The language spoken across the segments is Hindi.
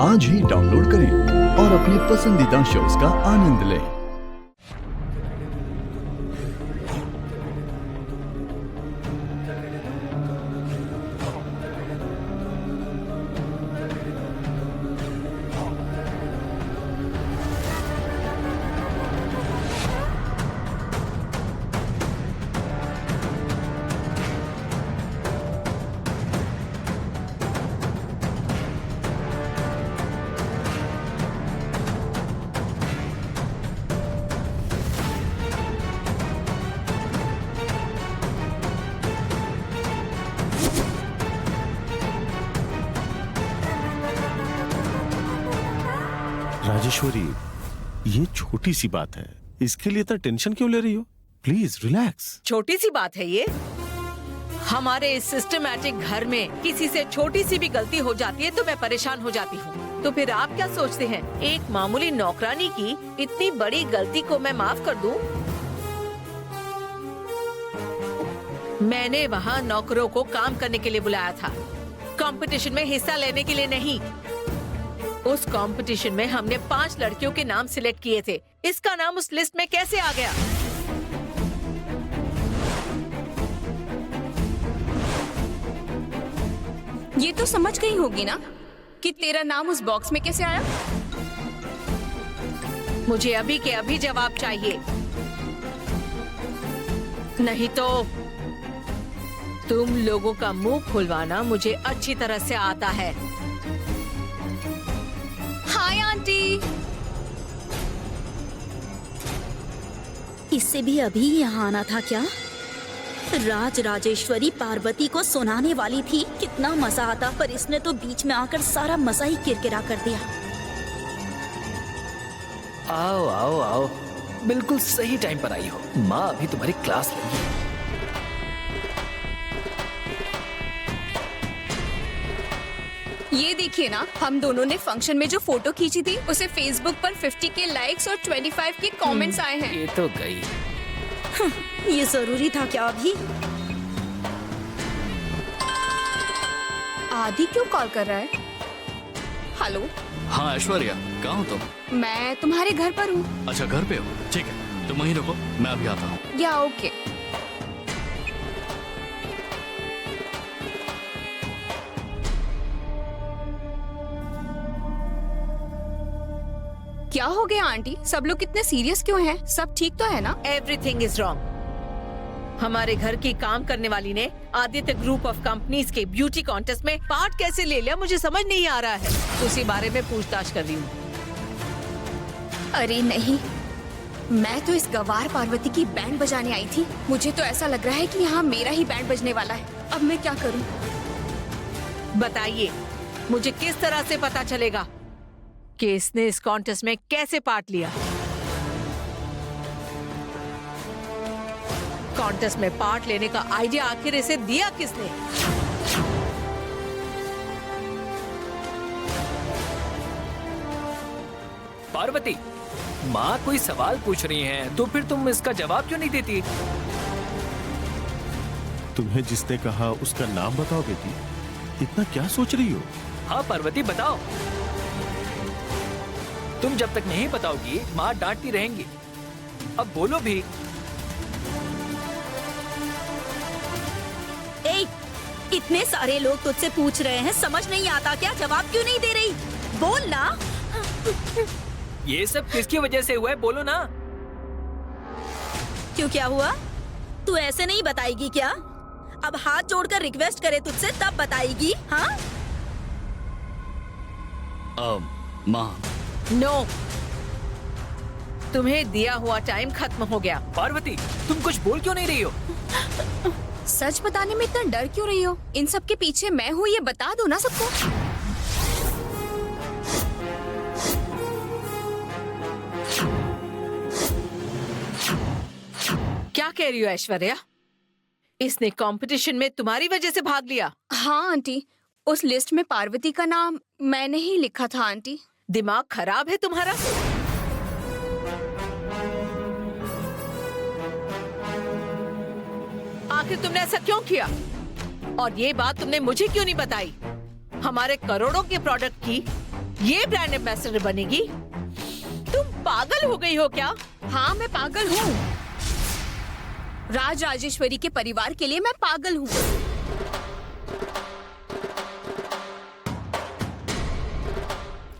आज ही डाउनलोड करें और अपने पसंदीदा शोज का आनंद लें। राजेश्वरी, ये छोटी सी बात है, इसके लिए इतना टेंशन क्यों ले रही हो? Please relax. छोटी सी बात है ये? हमारे इस सिस्टमैटिक घर में किसी से छोटी सी भी गलती हो जाती है तो मैं परेशान हो जाती हूँ। तो फिर आप क्या सोचते हैं, एक मामूली नौकरानी की इतनी बड़ी गलती को मैं माफ कर दूं? मैंने वहाँ नौकरों को काम करने के लिए बुलाया था, कंपटीशन में हिस्सा लेने के लिए नहीं। उस कंपटीशन में हमने 5 लड़कियों के नाम सिलेक्ट किए थे। इसका नाम उस लिस्ट में कैसे आ गया? ये तो समझ गई होगी ना कि तेरा नाम उस बॉक्स में कैसे आया? मुझे अभी के अभी जवाब चाहिए, नहीं तो तुम लोगों का मुंह खुलवाना मुझे अच्छी तरह से आता है। Hi aunty. इससे भी अभी यहाँ आना था क्या? राजेश्वरी पार्वती को सुनाने वाली थी कितना मजा आता, पर इसने तो बीच में आकर सारा मजा ही किरकिरा कर दिया। आओ आओ आओ, बिल्कुल सही टाइम पर आई हो। माँ अभी तुम्हारी क्लास लेंगी। ये देखिए ना, हम दोनों ने फंक्शन में जो फोटो खींची थी उसे फेसबुक पर 50 के लाइक्स और 25 के कमेंट्स आए हैं। ये तो गई। ये जरूरी था क्या अभी? आदि क्यों कॉल कर रहा है? हेलो। हाँ ऐश्वर्या, कहाँ हो तुम? मैं तुम्हारे घर पर हूँ। अच्छा घर पे हो, ठीक है तुम वहीं रुको, मैं अभी आता हूँ। या ओके। क्या हो गया आंटी? सब लोग कितने सीरियस क्यों हैं? सब ठीक तो है ना? Everything is wrong. हमारे घर की काम करने वाली ने आदित्य ग्रुप ऑफ कंपनीज के ब्यूटी कॉन्टेस्ट में पार्ट कैसे ले लिया, मुझे समझ नहीं आ रहा है। उसी बारे में पूछताछ कर रही हूँ। अरे नहीं, मैं तो इस गवार पार्वती की बैंड बजाने आई थी। मुझे तो ऐसा लग रहा है कि यहाँ मेरा ही बैंड बजने वाला है। अब मैं क्या करूँ? बताइए, मुझे किस तरह से पता चलेगा कि इसने इस कॉन्टेस्ट में कैसे पार्ट लिया? कॉन्टेस्ट में पार्ट लेने का आइडिया आखिर इसे दिया किसने? पार्वती, माँ कोई सवाल पूछ रही हैं, तो फिर तुम इसका जवाब क्यों नहीं देती? तुम्हें जिसने कहा उसका नाम बताओ बेटी, इतना क्या सोच रही हो? हाँ पार्वती बताओ। तुम जब तक नहीं बताओगी माँ डांटती रहेंगी। अब बोलो भी। ए, इतने सारे लोग तुझसे पूछ रहे हैं, समझ नहीं आता क्या? जवाब क्यों नहीं दे रही? बोल ना। ये सब किसकी वजह से हुआ है, बोलो ना। क्यों, क्या हुआ? तू ऐसे नहीं बताएगी क्या? अब हाथ जोड़कर रिक्वेस्ट करे तुझसे तब बताएगी? हाँ माँ। नो, तुम्हें दिया हुआ टाइम खत्म हो गया। पार्वती, तुम कुछ बोल क्यों नहीं रही हो? सच बताने में इतना डर क्यों रही हो? इन सब के पीछे मैं हूँ, ये बता दो ना सबको। क्या कह रही हो ऐश्वर्या? इसने कंपटीशन में तुम्हारी वजह से भाग लिया? हाँ आंटी, उस लिस्ट में पार्वती का नाम मैंने ही लिखा था आंटी। दिमाग खराब है तुम्हारा? आखिर तुमने ऐसा क्यों किया? और ये बात तुमने मुझे क्यों नहीं बताई? हमारे करोड़ों के प्रोडक्ट की ये ब्रांड एम्बेसडर बनेगी? तुम पागल हो गई हो क्या? हाँ, मैं पागल हूँ। राज राजेश्वरी के परिवार के लिए मैं पागल हूँ।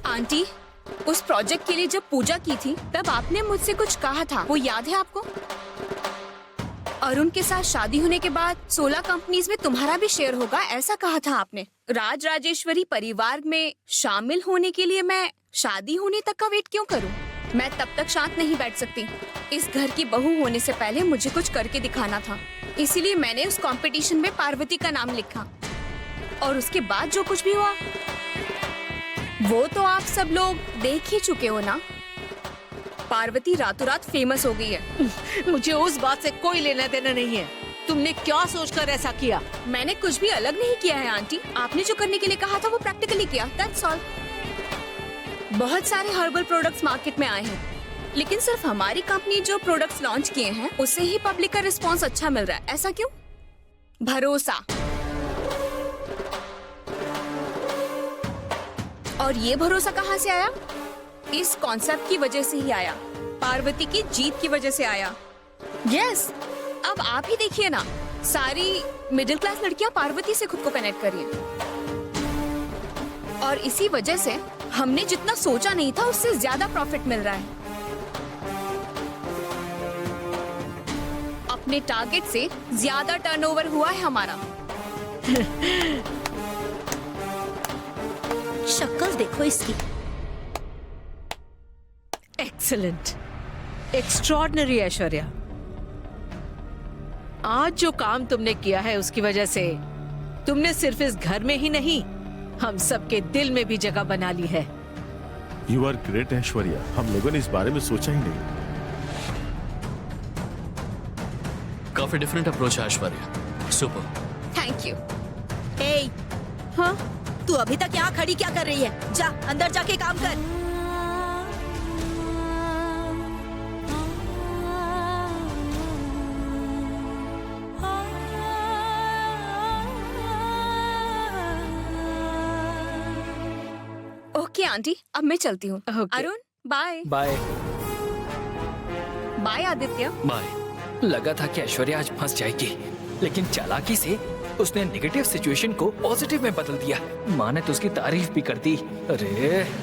आंटी, उस प्रोजेक्ट के लिए जब पूजा की थी तब आपने मुझसे कुछ कहा था, वो याद है आपको? अरुण के साथ शादी होने के बाद 16 कंपनीज में तुम्हारा भी शेयर होगा, ऐसा कहा था आपने। राज राजेश्वरी परिवार में शामिल होने के लिए मैं शादी होने तक का वेट क्यों करूं? मैं तब तक शांत नहीं बैठ सकती। इस घर की बहू होने से पहले मुझे कुछ करके दिखाना था, इसीलिए मैंने उस कंपटीशन में पार्वती का नाम लिखा। और उसके बाद जो कुछ भी हुआ वो तो आप सब लोग देख ही चुके हो ना। पार्वती रातों रात फेमस हो गई है। मुझे उस बात से कोई लेना देना नहीं है। तुमने क्या सोचकर ऐसा किया? मैंने कुछ भी अलग नहीं किया है आंटी। आपने जो करने के लिए कहा था वो प्रैक्टिकली किया, दैट्स ऑल। बहुत सारे हर्बल प्रोडक्ट्स मार्केट में आए हैं, लेकिन सिर्फ हमारी कंपनी जो प्रोडक्ट्स लॉन्च किए हैं उससे ही पब्लिक का रिस्पांस अच्छा मिल रहा है। ऐसा क्यों? भरोसा। और ये भरोसा कहाँ से आया? इस कॉन्सेप्ट की वजह से ही आया, पार्वती की जीत की वजह से आया। यस, अब आप ही देखिए ना, सारी मिडिल क्लास लड़कियां पार्वती से खुद को कनेक्ट कर रही हैं। और इसी वजह से हमने जितना सोचा नहीं था उससे ज्यादा प्रॉफिट मिल रहा है। अपने टारगेट से ज्यादा टर्नओवर हुआ है हमारा। शक्ल देखो इसकी। Excellent, extraordinary Aishwarya. आज जो काम तुमने किया है उसकी वजह से तुमने सिर्फ इस घर में ही नहीं, हम सबके दिल में भी जगह बना ली है। यू आर ग्रेट ऐश्वर्या, हम लोगों ने इस बारे में सोचा ही नहीं। काफी डिफरेंट अप्रोच है ऐश्वर्या, सुपर। Thank you. ए, हाँ, तू अभी तक यहाँ खड़ी क्या कर रही है? जा अंदर जाके काम कर। ओके आंटी, अब मैं चलती हूँ। Okay. Arun, bye. Bye. Bye Aditya. Bye. लगा था कि ऐश्वर्या आज फंस जाएगी, लेकिन चालाकी से उसने नेगेटिव सिचुएशन को पॉजिटिव में बदल दिया। माँ ने तो उसकी तारीफ भी कर दी। अरे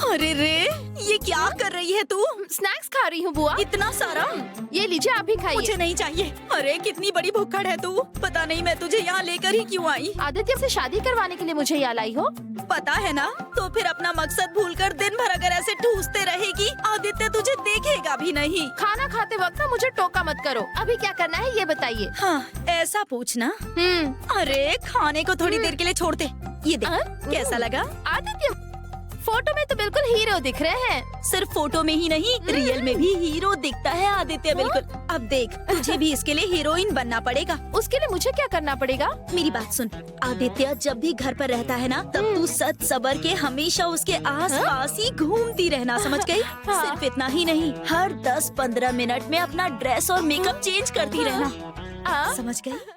अरे रे, ये क्या कर रही है तू? स्नैक्स खा रही हूँ बुआ। इतना सारा? ये लीजिए, आप भी खाइए। मुझे नहीं चाहिए। अरे कितनी बड़ी भुक्कड़ है तू। पता नहीं मैं तुझे यहाँ लेकर ही क्यों आई। आदित्य से शादी करवाने के लिए मुझे यहाँ लाई हो? पता है ना, तो फिर अपना मकसद भूलकर दिन भर अगर ऐसे ठूसते रहेगी, आदित्य तुझे देखेगा भी नहीं। खाना खाते वक्त ना मुझे टोका मत करो। अभी क्या करना है ये बताइए। हाँ, ऐसा पूछना। अरे खाने को थोड़ी देर के लिए छोड़ दे। ये देख, कैसा लगा? आदित्य फोटो में तो बिल्कुल हीरो दिख रहे हैं। सिर्फ फोटो में ही नहीं, रियल में भी हीरो दिखता है आदित्य बिल्कुल। अब देख, तुझे भी इसके लिए हीरोइन बनना पड़ेगा। उसके लिए मुझे क्या करना पड़ेगा? मेरी बात सुन, आदित्य जब भी घर पर रहता है ना, तब तू सच सबर के हमेशा उसके आस-पास ही घूमती रहना, समझ गई? सिर्फ इतना ही नहीं, हर 10-15 मिनट में अपना ड्रेस और मेकअप चेंज करती रहना, समझ गई?